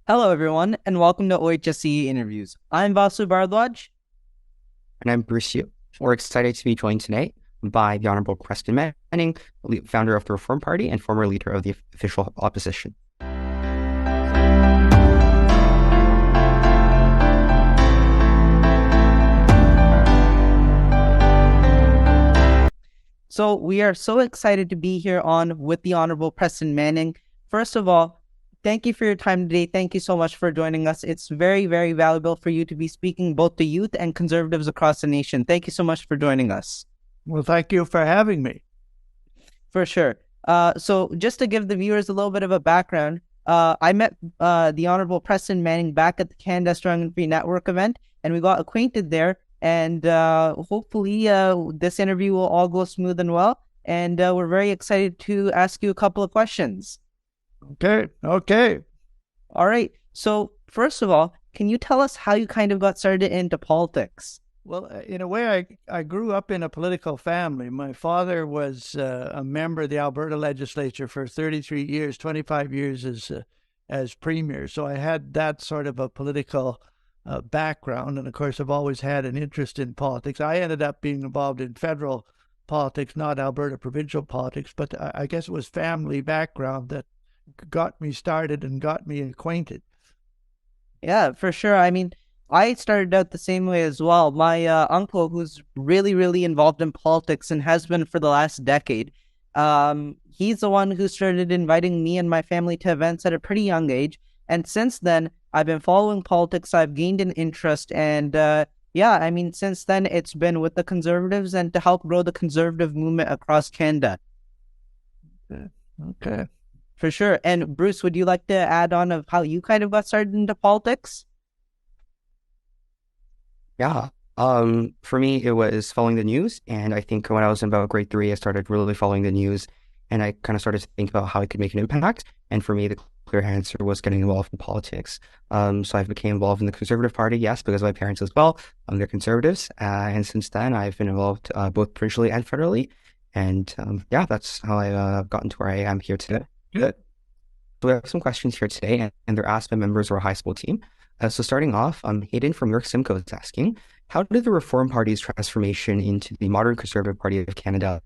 Hello, everyone, and welcome to OHSCE Interviews. I'm Vasu Bharadwaj. And I'm Bruce Yu. We're excited to be joined today by the Honorable Preston Manning, founder of the Reform Party and former leader of the official opposition. So, we are so excited to be here on with the Honorable Preston Manning. First of all, thank you for your time today. Thank you so much for joining us. It's very, very valuable for you to be speaking both to youth and conservatives across the nation. Thank you so much for joining us. Well, thank you for having me. For sure. So just to give the viewers a little bit of a background, I met the Honorable Preston Manning back at the Canada Strong and Free Network event, and we got acquainted there. And hopefully this interview will all go smooth and well. And we're very excited to ask you a couple of questions. Okay. All right. So first of all, can you tell us how you kind of got started into politics? Well, in a way, I grew up in a political family. My father was a member of the Alberta legislature for 33 years, 25 years as premier. So I had that sort of a political background. And of course, I've always had an interest in politics. I ended up being involved in federal politics, not Alberta provincial politics, but I guess it was family background that got me started and got me acquainted. Yeah, for sure. I mean, I started out the same way as well. My uncle, who's really, really involved in politics and has been for the last decade, he's the one who started inviting me and my family to events at a pretty young age. And since then, I've been following politics. I've gained an interest. And yeah, I mean, since then, it's been with the Conservatives and to help grow the Conservative movement across Canada. Okay. For sure. And Bruce, would you like to add on of how you kind of got started into politics? Yeah. For me, it was following the news. And I think when I was in about grade three, I started really following the news and I kind of started to think about how I could make an impact. And for me, the clear answer was getting involved in politics. So I became involved in the Conservative Party, yes, because my parents as well, they're conservatives. And since then, I've been involved both provincially and federally. And yeah, that's how I gotten to where I am here today. Good. So we have some questions here today, and they're asked by members of our high school team. So starting off, Hayden from York Simcoe is asking, how did the Reform Party's transformation into the modern Conservative Party of Canada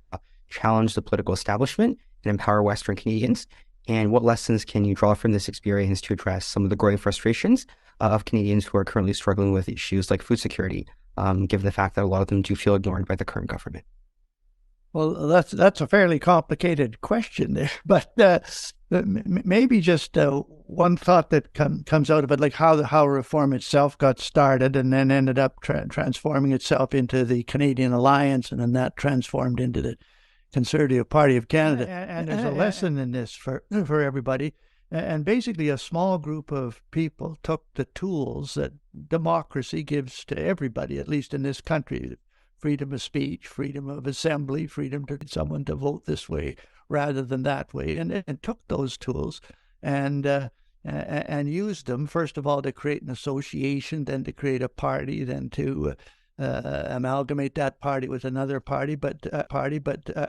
challenge the political establishment and empower Western Canadians? And what lessons can you draw from this experience to address some of the growing frustrations of Canadians who are currently struggling with issues like food security, given the fact that a lot of them do feel ignored by the current government? Well, that's a fairly complicated question there, but maybe just one thought that comes out of it, like how reform itself got started and then ended up transforming itself into the Canadian Alliance, and then that transformed into the Conservative Party of Canada. And there's a lesson in this for everybody. And basically, a small group of people took the tools that democracy gives to everybody, at least in this country: freedom of speech, freedom of assembly, freedom to someone to vote this way rather than that way, and took those tools and used them, first of all, to create an association, then to create a party, then to amalgamate that party with another party. But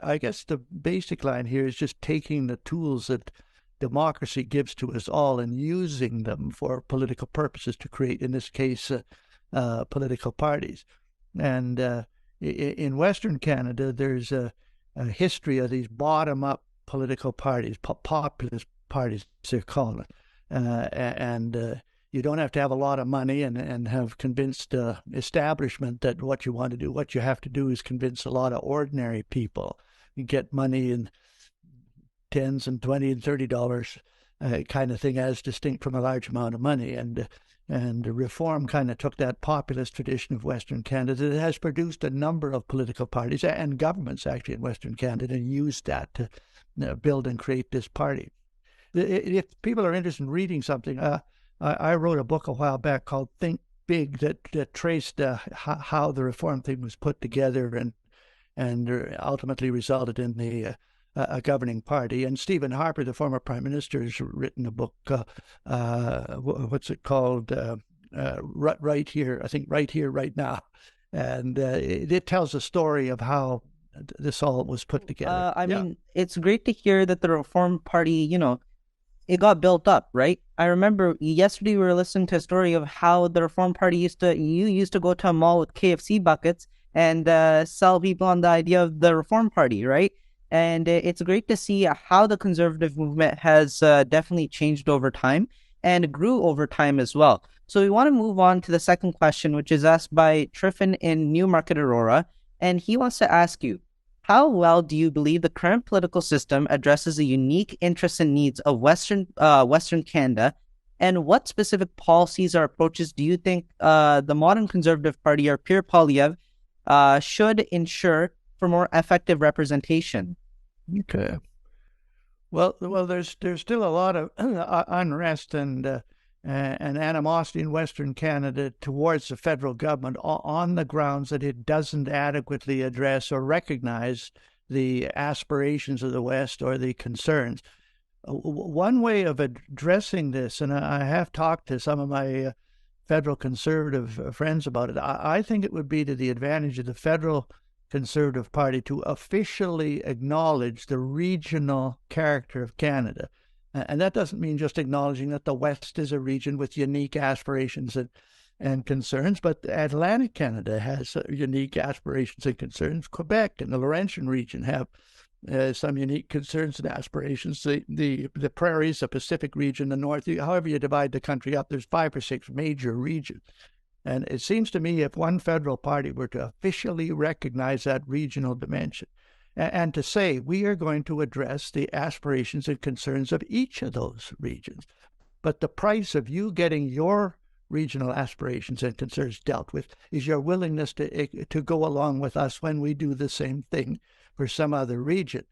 I guess the basic line here is just taking the tools that democracy gives to us all and using them for political purposes to create, in this case, political parties. And in Western Canada, there's a history of these bottom-up political parties, populist parties, they're called. And you don't have to have a lot of money and have convinced establishment that what you want to do. What you have to do is convince a lot of ordinary people. You get money in tens and $20 and $30 kind of thing, as distinct from a large amount of money. And reform kind of took that populist tradition of Western Canada that has produced a number of political parties and governments actually in Western Canada, and used that to build and create this party. If people are interested in reading something, I wrote a book a while back called Think Big that traced how the reform thing was put together and ultimately resulted in the a governing party. And Stephen Harper, the former prime minister, has written a book. What's it called? Right here, I think. Right here, right now, and it tells a story of how this all was put together. I mean, it's great to hear that the Reform Party, it got built up, right? I remember yesterday we were listening to a story of how the Reform Party you used to go to a mall with KFC buckets and sell people on the idea of the Reform Party, right? And it's great to see how the conservative movement has definitely changed over time and grew over time as well. So we want to move on to the second question, which is asked by Triffin in Newmarket, Aurora. And he wants to ask you, how well do you believe the current political system addresses the unique interests and needs of Western Canada? And what specific policies or approaches do you think the modern Conservative Party or Pierre Poilievre should ensure for more effective representation? Okay. Well, there's still a lot of unrest and animosity in Western Canada towards the federal government on the grounds that it doesn't adequately address or recognize the aspirations of the West or the concerns. One way of addressing this, and I have talked to some of my federal conservative friends about it, I think it would be to the advantage of the federal Conservative Party to officially acknowledge the regional character of Canada. And that doesn't mean just acknowledging that the West is a region with unique aspirations and concerns, but Atlantic Canada has unique aspirations and concerns. Quebec and the Laurentian region have some unique concerns and aspirations. The prairies, the Pacific region, the North, however you divide the country up, there's 5 or 6 major regions. And it seems to me if one federal party were to officially recognize that regional dimension and to say we are going to address the aspirations and concerns of each of those regions, but the price of you getting your regional aspirations and concerns dealt with is your willingness to go along with us when we do the same thing for some other region.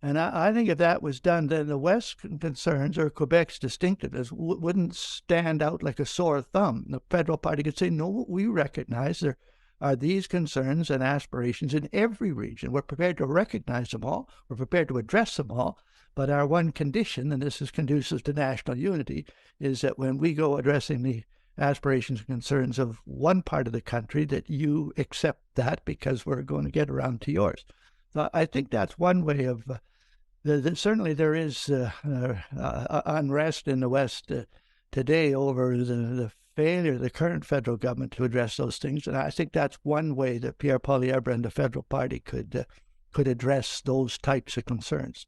And I think if that was done, then the West's concerns or Quebec's distinctiveness wouldn't stand out like a sore thumb. The federal party could say, no, we recognize there are these concerns and aspirations in every region. We're prepared to recognize them all. We're prepared to address them all. But our one condition, and this is conducive to national unity, is that when we go addressing the aspirations and concerns of one part of the country, that you accept that because we're going to get around to yours. So I think that's one way of certainly there is unrest in the West today over the failure of the current federal government to address those things. And I think that's one way that Pierre Poilievre and the federal party could address those types of concerns.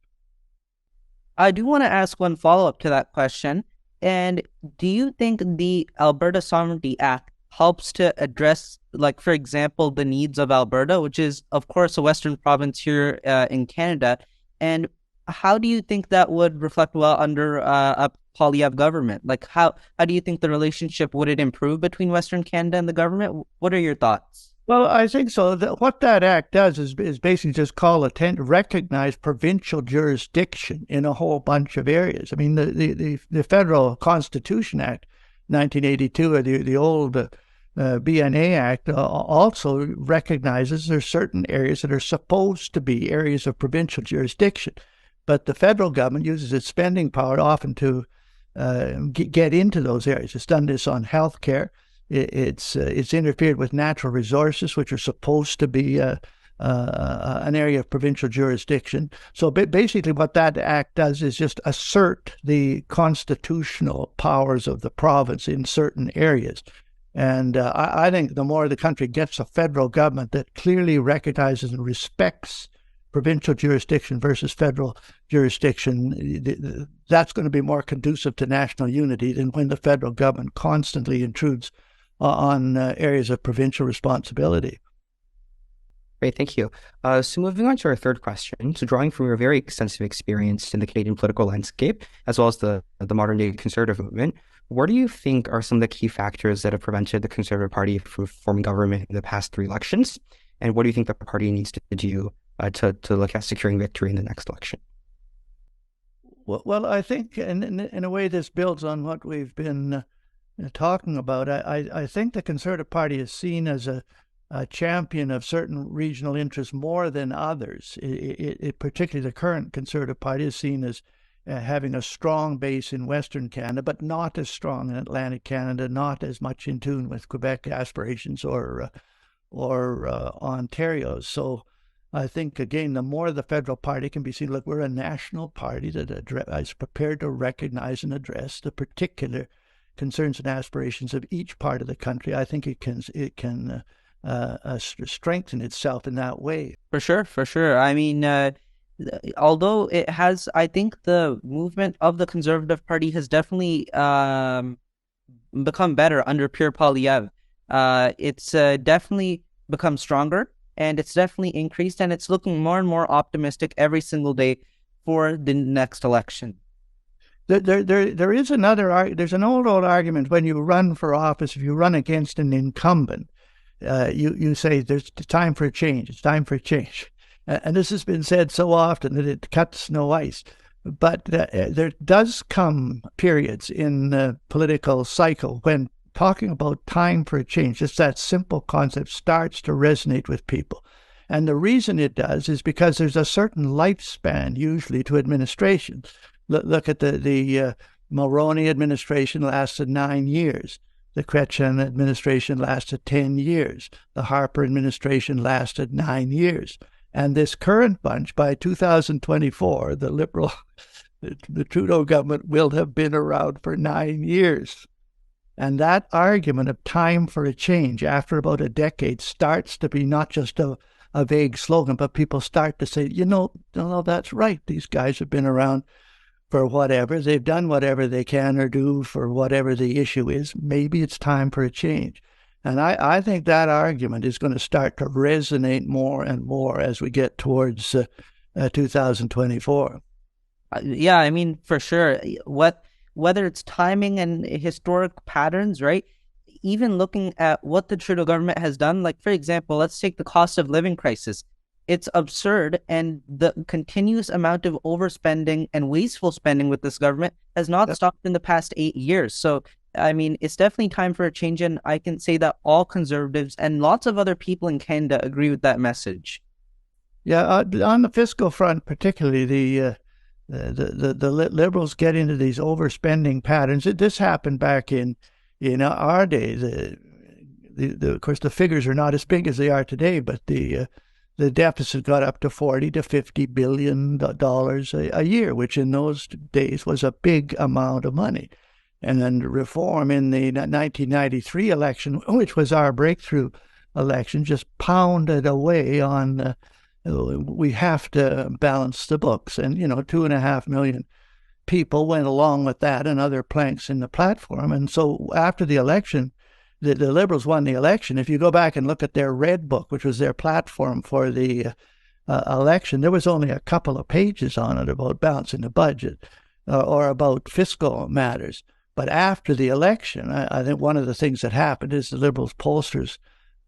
I do want to ask one follow-up to that question. And do you think the Alberta Sovereignty Act helps to address, like, for example, the needs of Alberta, which is, of course, a Western province here in Canada? And how do you think that would reflect well under a Poilievre government? Like, how do you think the relationship, would it improve between Western Canada and the government? What are your thoughts? Well, I think so. What that act does is basically just recognize provincial jurisdiction in a whole bunch of areas. I mean, the Federal Constitution Act, 1982, or the old BNA Act also recognizes there's certain areas that are supposed to be areas of provincial jurisdiction. But the federal government uses its spending power often to get into those areas. It's done this on health care. It's interfered with natural resources, which are supposed to be an area of provincial jurisdiction. So basically what that act does is just assert the constitutional powers of the province in certain areas. And I think the more the country gets a federal government that clearly recognizes and respects provincial jurisdiction versus federal jurisdiction, that's going to be more conducive to national unity than when the federal government constantly intrudes on areas of provincial responsibility. Great, thank you. So moving on to our third question, so drawing from your very extensive experience in the Canadian political landscape, as well as the modern-day Conservative movement, what do you think are some of the key factors that have prevented the Conservative Party from forming government in the past 3 elections? And what do you think the party needs to do to look at securing victory in the next election? Well, I think in a way this builds on what we've been talking about. I think the Conservative Party is seen as a champion of certain regional interests more than others. Particularly the current Conservative Party is seen as having a strong base in Western Canada, but not as strong in Atlantic Canada, not as much in tune with Quebec aspirations or Ontario. So I think, again, the more the federal party can be seen, look, we're a national party that is prepared to recognize and address the particular concerns and aspirations of each part of the country. I think it can strengthen itself in that way. For sure, for sure. I mean, although it has, I think the movement of the Conservative Party has definitely become better under Pierre Poilievre. It's definitely become stronger, and it's definitely increased, and it's looking more and more optimistic every single day for the next election. There is another, there's an old argument when you run for office, if you run against an incumbent, you say there's time for a change, it's time for a change. And this has been said so often that it cuts no ice. But there does come periods in the political cycle when talking about time for a change, just that simple concept, starts to resonate with people. And the reason it does is because there's a certain lifespan usually to administration. Look at the Mulroney administration lasted 9 years. The Chrétien administration lasted 10 years. The Harper administration lasted 9 years. And this current bunch, by 2024, the Liberal, the Trudeau government will have been around for 9 years. And that argument of time for a change after about a decade starts to be not just a vague slogan, but people start to say, no, that's right. These guys have been around for whatever. They've done whatever they can or do for whatever the issue is. Maybe it's time for a change. And I think that argument is going to start to resonate more and more as we get towards 2024. Yeah, I mean, for sure. Whether it's timing and historic patterns, right? Even looking at what the Trudeau government has done, like, for example, let's take the cost of living crisis. It's absurd, and the continuous amount of overspending and wasteful spending with this government has not stopped in the past 8 years. So, I mean, it's definitely time for a change, and I can say that all Conservatives and lots of other people in Canada agree with that message. Yeah, on the fiscal front, particularly the Liberals get into these overspending patterns. This happened back in our day. Of course, the figures are not as big as they are today, but the deficit got up to $40 to $50 billion a year, which in those days was a big amount of money. And then reform in the 1993 election, which was our breakthrough election, just pounded away on we have to balance the books. And, 2.5 million people went along with that and other planks in the platform. And so after the election, the Liberals won the election. If you go back and look at their Red Book, which was their platform for the election, there was only a couple of pages on it about balancing the budget or about fiscal matters. But after the election, I think one of the things that happened is the Liberals pollsters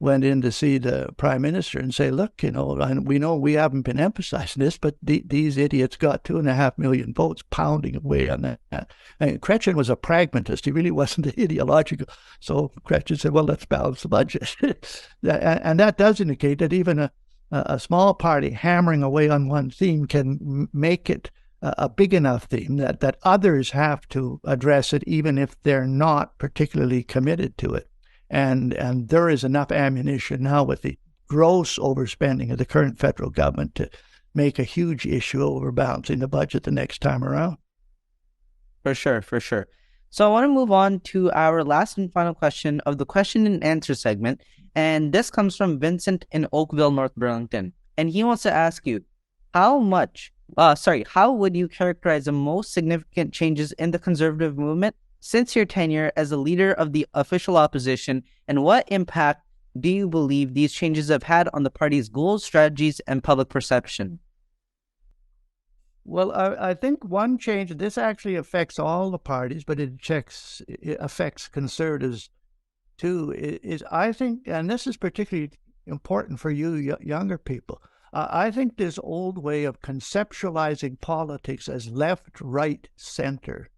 went in to see the Prime Minister and say, look, we know we haven't been emphasizing this, but these idiots got 2.5 million votes pounding away on that. And Chrétien was a pragmatist. He really wasn't ideological. So Chrétien said, well, let's balance the budget. And that does indicate that even a small party hammering away on one theme can make it a big enough theme that others have to address it, even if they're not particularly committed to it. And there is enough ammunition now with the gross overspending of the current federal government to make a huge issue over balancing the budget the next time around. For sure, for sure. So I want to move on to our last and final question of the question and answer segment. And this comes from Vincent in Oakville, North Burlington. And he wants to ask you, how would you characterize the most significant changes in the Conservative movement since your tenure as a leader of the official opposition, and what impact do you believe these changes have had on the party's goals, strategies, and public perception? Well, I think one change, this actually affects all the parties, but it affects Conservatives too, is I think, and this is particularly important for you younger people, I think this old way of conceptualizing politics as left, right, center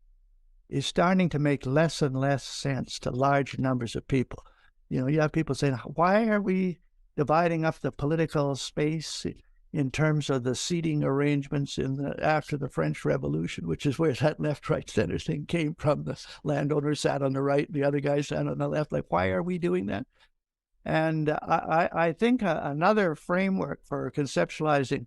is starting to make less and less sense to large numbers of people. You have people saying, why are we dividing up the political space in terms of the seating arrangements after the French Revolution, which is where that left, right, center thing came from. The landowners sat on the right, the other guys sat on the left. Like, why are we doing that? And I think another framework for conceptualizing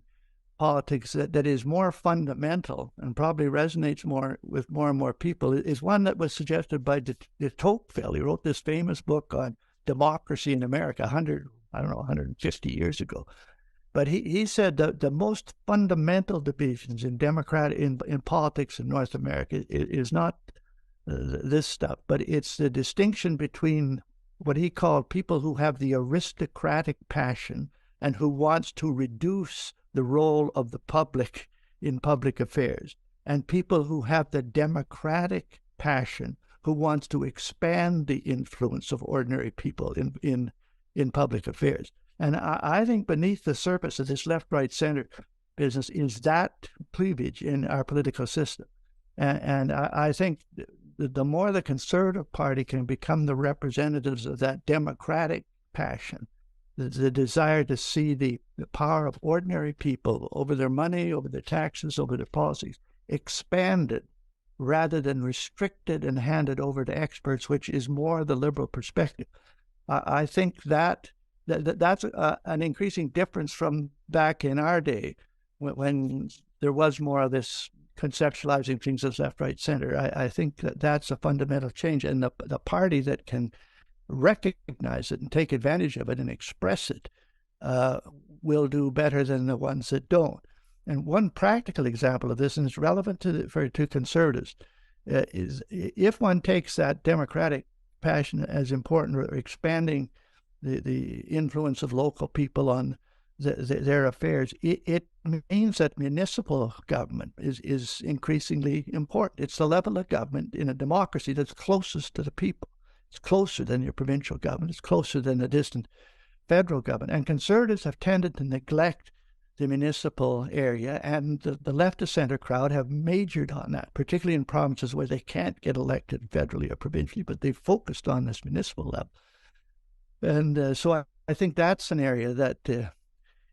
politics that is more fundamental and probably resonates more with more and more people is one that was suggested by de Tocqueville. He wrote this famous book on democracy in America 150 years ago. But he said that the most fundamental divisions in politics in North America is not this stuff, but it's the distinction between what he called people who have the aristocratic passion and who wants to reduce the role of the public in public affairs, and people who have the democratic passion who wants to expand the influence of ordinary people in public affairs. And I think beneath the surface of this left-right-center business is that cleavage in our political system. And I think the more the Conservative Party can become the representatives of that democratic passion, the desire to see the power of ordinary people over their money, over their taxes, over their policies, expanded rather than restricted and handed over to experts, which is more the liberal perspective. I think that's an increasing difference from back in our day when there was more of this conceptualizing things as left, right, center. I think that's a fundamental change, and the party that can recognize it and take advantage of it and express it will do better than the ones that don't. And one practical example of this, and it's relevant to conservatives, is if one takes that democratic passion as important, or expanding the influence of local people on their affairs, it means that municipal government is increasingly important. It's the level of government in a democracy that's closest to the people. It's closer than your provincial government. It's closer than the distant federal government. And conservatives have tended to neglect the municipal area, and the left of center crowd have majored on that, particularly in provinces where they can't get elected federally or provincially, but they've focused on this municipal level. And so I think that's an area that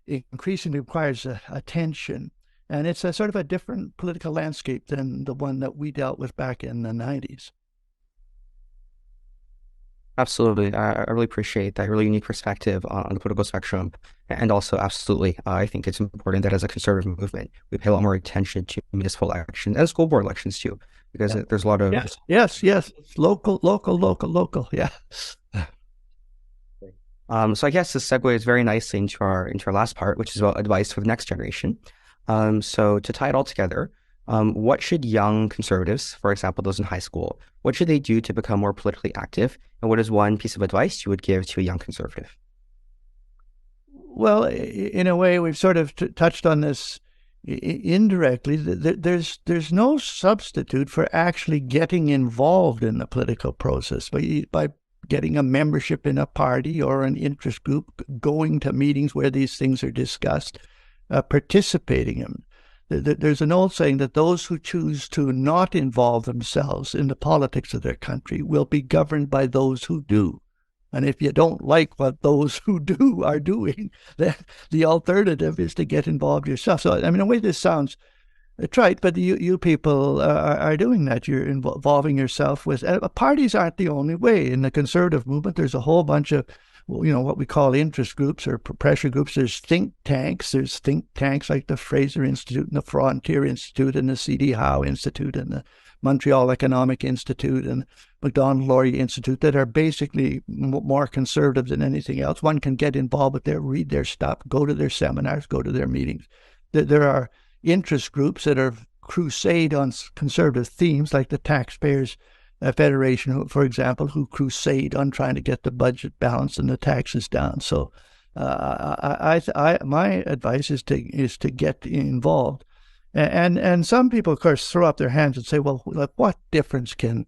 increasingly requires attention. And it's a sort of a different political landscape than the one that we dealt with back in the 90s. Absolutely. I really appreciate that really unique perspective on the political spectrum. And also, absolutely, I think it's important that as a conservative movement, we pay a lot more attention to municipal elections and school board elections too, because there's a lot of... Yes. It's local. Yeah. So I guess this segues very nicely into our last part, which is about advice for the next generation. So to tie it all together, what should young conservatives, for example, those in high school, what should they do to become more politically active? And what is one piece of advice you would give to a young conservative? Well, in a way, we've sort of touched on this indirectly. There's no substitute for actually getting involved in the political process by getting a membership in a party or an interest group, going to meetings where these things are discussed, participating in. There's an old saying that those who choose to not involve themselves in the politics of their country will be governed by those who do. And if you don't like what those who do are doing, then the alternative is to get involved yourself. So, I mean, in a way, this sounds trite, but you people are doing that. You're involving yourself with... parties aren't the only way. In the conservative movement, there's a whole bunch of what we call interest groups or pressure groups. There's think tanks. There's think tanks like the Fraser Institute and the Frontier Institute and the C.D. Howe Institute and the Montreal Economic Institute and Macdonald-Laurier Institute that are basically more conservative than anything else. One can get involved with their, read their stuff, go to their seminars, go to their meetings. There are interest groups that are crusade on conservative themes, like the Taxpayers Federation, for example, who crusade on trying to get the budget balanced and the taxes down. So my advice is to get involved. And some people, of course, throw up their hands and say, well, what difference can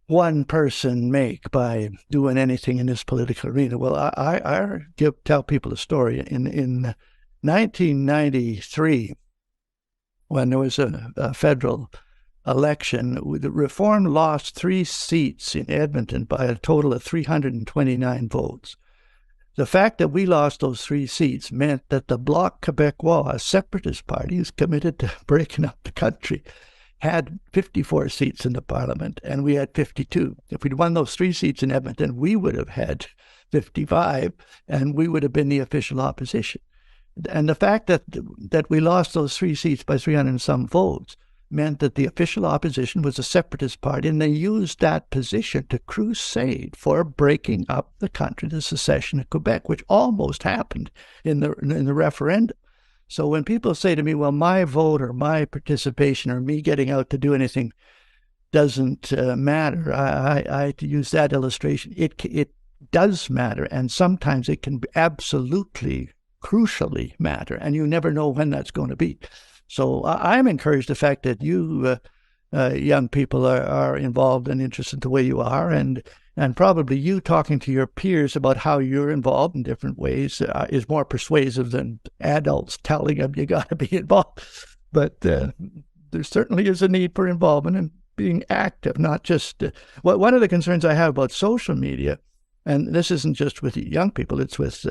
one person make by doing anything in this political arena? Well, I tell people a story. In 1993, when there was a federal election, the Reform lost 3 seats in Edmonton by a total of 329 votes. The fact that we lost those 3 seats meant that the Bloc Québécois, a separatist party who's committed to breaking up the country, had 54 seats in the parliament, and we had 52. If we'd won those 3 seats in Edmonton, we would have had 55, and we would have been the official opposition. And the fact that we lost those 3 seats by 300 and some votes meant that the official opposition was a separatist party, and they used that position to crusade for breaking up the country, the secession of Quebec, which almost happened in the referendum. So when people say to me, well, my vote or my participation or me getting out to do anything doesn't matter, I to use that illustration, it does matter, and sometimes it can absolutely, crucially matter, and you never know when that's going to be. So I'm encouraged the fact that you young people are involved and interested the way you are, and probably you talking to your peers about how you're involved in different ways is more persuasive than adults telling them you got to be involved. But there certainly is a need for involvement and being active, not just one of the concerns I have about social media, and this isn't just with young people, it's with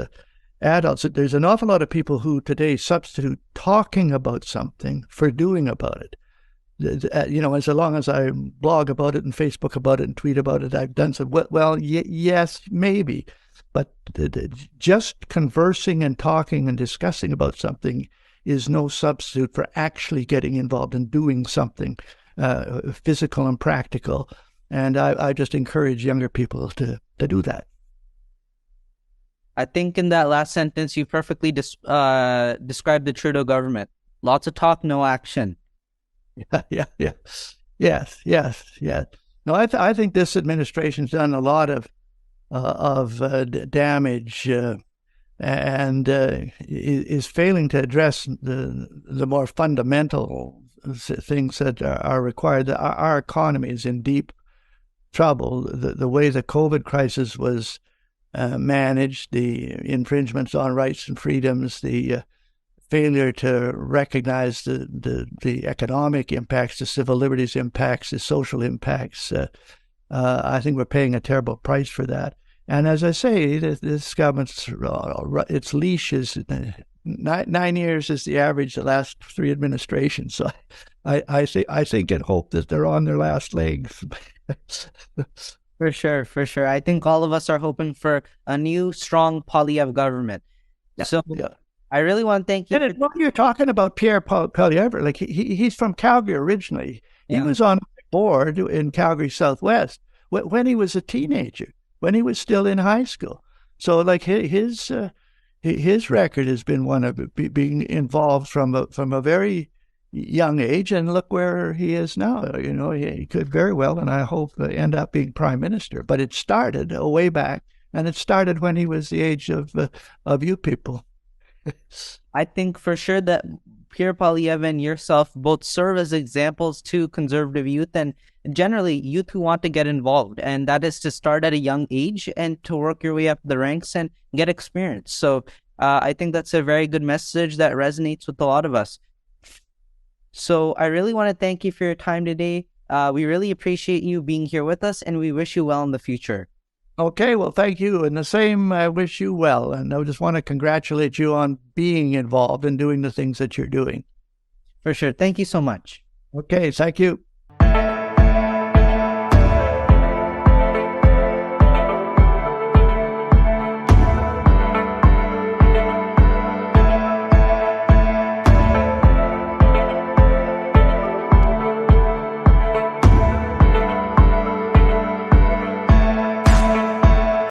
adults. There's an awful lot of people who today substitute talking about something for doing about it. As long as I blog about it and Facebook about it and tweet about it, I've done some. Yes, maybe, but just conversing and talking and discussing about something is no substitute for actually getting involved and doing something physical and practical. And I just encourage younger people to do that. I think in that last sentence, you perfectly described the Trudeau government. Lots of talk, no action. Yeah. Yes. No, I think this administration's done a lot of damage and is failing to address the more fundamental things that are required. Our economy is in deep trouble. The way the COVID crisis was managed, the infringements on rights and freedoms, the failure to recognize the economic impacts, the civil liberties impacts, the social impacts. I think we're paying a terrible price for that. And as I say, this government's its leash is 9 years is the average the last 3 administrations. So I think and hope that they're on their last legs. For sure. I think all of us are hoping for a new, strong Poilievre government. Yeah. I really want to thank you. And what you're talking about, Pierre Poilievre, like he's from Calgary originally. He was on board in Calgary Southwest when he was a teenager, when he was still in high school. So like his record has been one of being involved from a very young age, and look where he is now. He could very well, and I hope end up being prime minister. But it started way back, and it started when he was the age of you people. I think for sure that Pierre Poilievre and yourself both serve as examples to conservative youth and generally youth who want to get involved, and that is to start at a young age and to work your way up the ranks and get experience. So I think that's a very good message that resonates with a lot of us. So I really want to thank you for your time today. We really appreciate you being here with us, and we wish you well in the future. Okay, well, thank you. And the same, I wish you well. And I just want to congratulate you on being involved and doing the things that you're doing. For sure. Thank you so much. Okay, thank you.